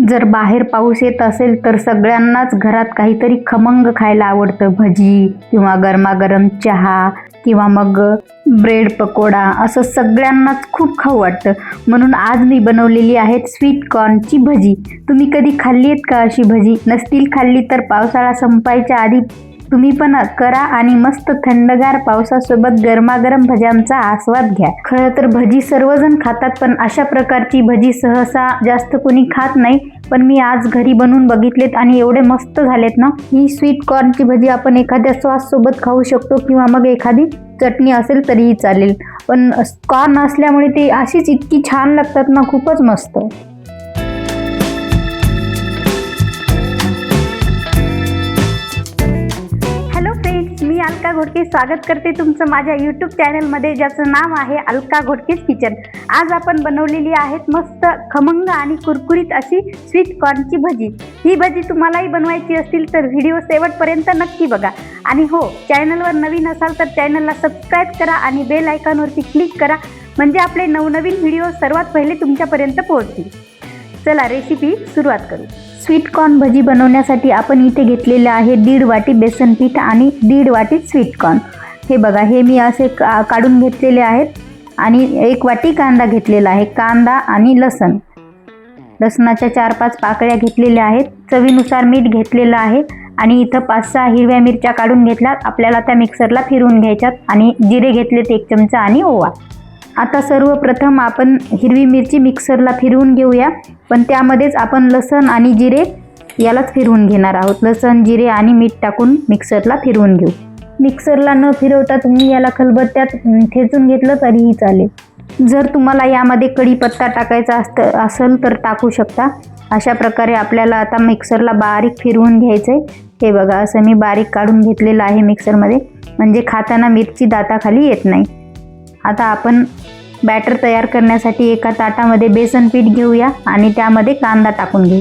जर बाहेर पाऊस येत असेल तर सगळ्यांनाच घरात काहीतरी खमंग खायला आवडतं. भजी किंवा गरमागरम चहा किंवा मग ब्रेड पकोडा असं सगळ्यांनाच खूप खाऊ वाटतं. म्हणून आज मी बनवलेली आहे स्वीट कॉर्नची भजी. तुम्ही कधी खाल्ली आहेत का अशी भजी? नसतील खाल्ली तर पावसाळा संपायच्या आधी तुम्ही पण करा आणि मस्त थंडगार पावसासोबत गरमागरम भज्यांचा आस्वाद घ्या. खरं तर भजी सर्वजण खातात, पण अशा प्रकारची भजी सहसा जास्त कोणी खात नाही. पण मी आज घरी बनवून बघितलेत आणि एवढे मस्त झालेत ना. ही स्वीट कॉर्नची भजी आपण एखाद्या सॉस सोबत खाऊ शकतो किंवा मग एखादी चटणी असेल तरीही चालेल. पण कॉर्न असल्यामुळे ते अशीच इतकी छान लागतात ना, खूपच मस्त. मी अलका घोडके स्वागत करते तुमचं माझ्या यूट्यूब चॅनलमध्ये, ज्याचं नाव आहे अलका घोडकेज किचन. आज आपण बनवलेली आहेत मस्त खमंग आणि कुरकुरीत अशी स्वीट कॉर्नची भजी. ही भजी तुम्हालाही बनवायची असतील तर व्हिडिओ शेवटपर्यंत नक्की बघा. आणि हो, चॅनलवर नवीन असाल तर चॅनलला सबस्क्राईब करा आणि बेल आयकॉनवरती क्लिक करा, म्हणजे आपले नवनवीन व्हिडिओ सर्वात पहिले तुमच्यापर्यंत पोहोचतील. चला रेसिपी सुरुवात करू. स्वीट कॉर्न भजी बनवण्यासाठी आपण इथे घेतलेले आहे 1.5 वाटी बेसन पीठ आणि 1.5 वाटी स्वीट कॉर्न. हे बघा, हे मी असे काढून घेतलेले आहेत. आणि 1 वाटी कांदा घेतलेला आहे. कांदा आणि लसणाच्या 4-5 पाकळ्या घेतलेल्या आहेत. चवीनुसार मीठ घेतलेलं आहे. आणि इथं 5-6 हिरव्या मिरच्या काढून घेतल्यात. आपल्याला त्या मिक्सरला फिरवून घ्यायच्यात. आणि जिरे घेतलेत 1 चमचा आणि ओवा. आता सर्वप्रथम आपण हिरवी मिरची मिक्सरला फिरवून घेऊया, पण त्यामध्येच आपण लसण आणि जिरे यालाच फिरवून घेणार आहोत. लसण, जिरे आणि मीठ टाकून मिक्सरला फिरवून घेऊ. मिक्सरला न फिरवता तुम्ही याला खलबत्त्यात ठेचून घेतलं तरीही चालेल. जर तुम्हाला यामध्ये कढीपत्ता टाकायचा असेल तर टाकू शकता. अशा प्रकारे आपल्याला आता मिक्सरला बारीक फिरवून घ्यायचं आहे. हे बघा, असं मी बारीक काढून घेतलेलं आहे मिक्सरमध्ये, म्हणजे खाताना मिरची दाताखाली येत नाही. आता आपण बॅटर तयार करण्यासाठी एका ताटामध्ये बेसन पीठ घेऊया आणि त्यामध्ये कांदा टाकून घेऊ.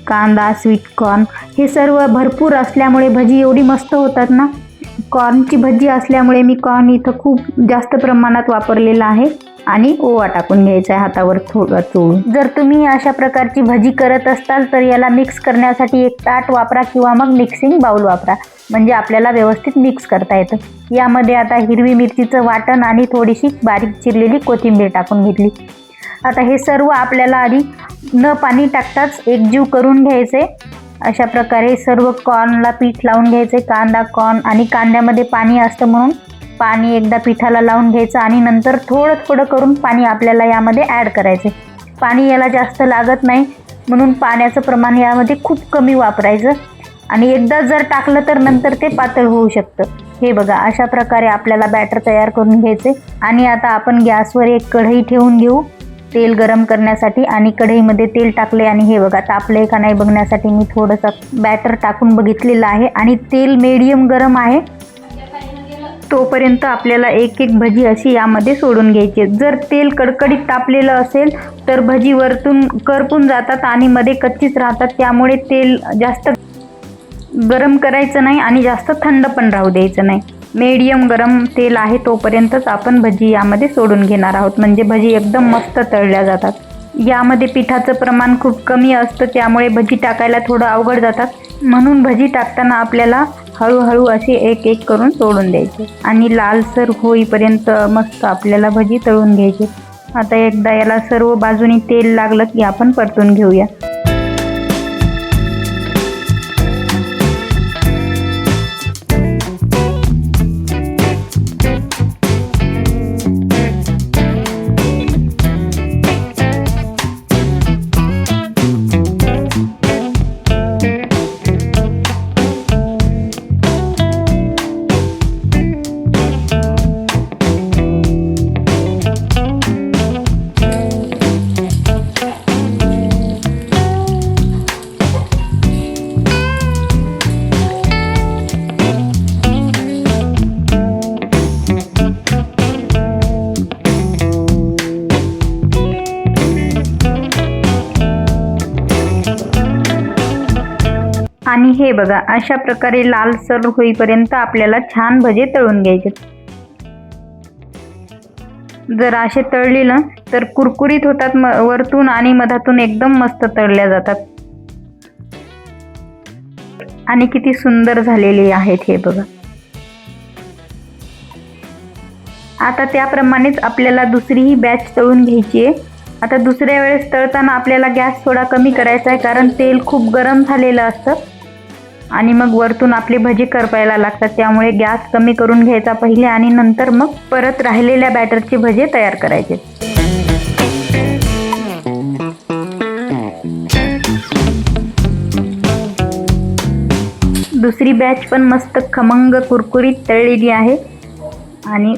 कांदा, स्वीट कॉर्न हे सर्व भरपूर असल्यामुळे भजी एवढी मस्त होतात ना. कॉर्नची भजी असल्यामुळे मी कॉर्न इथं खूप जास्त प्रमाणात वापरलेला आहे. आणि ओवा टाकून घ्यायचा आहे हातावर थोडं चोळून. जर तुम्ही अशा प्रकारची भजी करत असताल तर याला मिक्स करण्यासाठी एक ताट वापरा किंवा मग मिक्सिंग बाउल वापरा, म्हणजे आपल्याला व्यवस्थित मिक्स करता येतं. यामध्ये आता हिरवी मिरचीचं वाटण आणि थोडीशी बारीक चिरलेली कोथिंबीर टाकून घेतली. आता हे सर्व आपल्याला आधी न पाणी टाकताच एकजीव करून घ्यायचे. अशा प्रकारे सर्व कॉर्नला पीठ लावून घ्यायचे. कांदा, कॉर्न आणि कांद्यामध्ये पाणी असतं म्हणून पाणी एकदा पिठाला लावून घ्यायचं आणि नंतर थोडं थोडं करून पाणी आपल्याला यामध्ये ॲड करायचे. पाणी याला जास्त लागत नाही, म्हणून पाण्याचं प्रमाण यामध्ये खूप कमी वापरायचं. आणि एकदा जर टाकलं तर नंतर ते पातळ होऊ शकतं. हे बघा, अशा प्रकारे आपल्याला बॅटर तयार करून घ्यायचे. आणि आता आपण गॅसवर एक कढई ठेवून घेऊ तेल गरम करण्यासाठी. आणि कढईमध्ये तेल टाकले आणि हे बघा तापले का नाही बघण्यासाठी मी थोडंसं बॅटर टाकून बघितलेलं आहे. आणि तेल मीडियम गरम आहे तोपर्यंत आपल्याला एक एक भजी अशी यामध्ये सोडून घ्यायची. जर तेल कडकडीत तापलेलं असेल तर भजी वरतून करपून जातात आणि मध्ये कच्चीच राहतात. त्यामुळे तेल जास्त गरम करायचं नाही आणि जास्त थंड पण राहू द्यायचं नाही. मीडियम गरम तेल आहे तोपर्यंतच आपण भजी यामध्ये सोडून घेणार आहोत, म्हणजे भजी एकदम मस्त तळल्या जातात. यामध्ये पिठाचं प्रमाण खूप कमी असतं, त्यामुळे भजी टाकायला थोडं अवघड जातात. म्हणून भजी टाकताना आपल्याला हळूहळू असे एक एक करून सोडून द्यायचे आणि लालसर होईपर्यंत मस्त आपल्याला भजी तळून घ्यायची. आता एकदा याला सर्व बाजूनी तेल लागलं की आपण परतून घेऊया. आणि हे बघा, अशा प्रकारे लालसर होईपर्यंत आपल्याला छान भजे तळून घ्यायचे. जर असे तळले ना तर कुरकुरीत होतात, वरतून आणि मधातून एकदम मस्त तळल्या जातात आणि किती सुंदर झालेले आहेत हे बघा. आता त्याप्रमाणेच आपल्याला दुसरीही बॅच तळून घ्यायची आहे. आता दुसऱ्या वेळेस तळताना आपल्याला गॅस थोडा कमी करायचा आहे, कारण तेल खूप गरम झालेलं असतं आणि मग वरतून आपले भजी करपायला लागतात. त्यामुळे गॅस कमी करून घ्यायचा पहिले आणि नंतर मग परत राहिलेल्या बॅटरचे भजे तयार करायचे. दुसरी बॅच पण मस्त खमंग कुरकुरीत तळलेली आहे आणि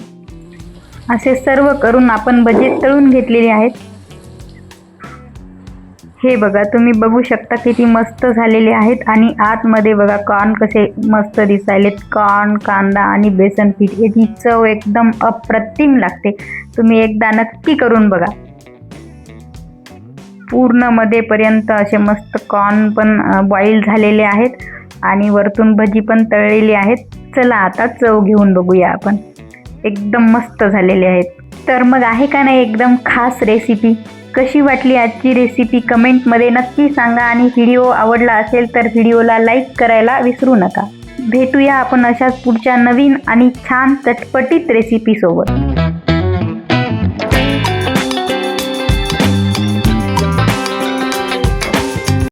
असे सर्व करून आपण भजे तळून घेतलेले आहेत. हे बघा, तुम्ही बघू शकता किती मस्त झालेले आहेत आणि आतमध्ये बघा कॉर्न कसे मस्त दिसायलेत. कॉर्न, कांदा आणि बेसन पीठ याची चव एकदम अप्रतिम लागते. तुम्ही एकदा नक्की करून बघा. पूर्ण मध्येपर्यंत असे मस्त कॉर्न पण बॉईल झालेले आहेत आणि वरतून भजी पण तळलेली आहेत. चला आता चव घेऊन बघूया आपण. एकदम मस्त झालेले आहेत. तर मग आहे का नाही एकदम खास रेसिपी. कशी वाटली आजची रेसिपी कमेंटमध्ये नक्की सांगा आणि व्हिडिओ आवडला असेल तर व्हिडिओला लाईक करायला विसरू नका. भेटूया आपण अशाच पुढच्या नवीन आणि छान चटपटीत रेसिपीसोबत.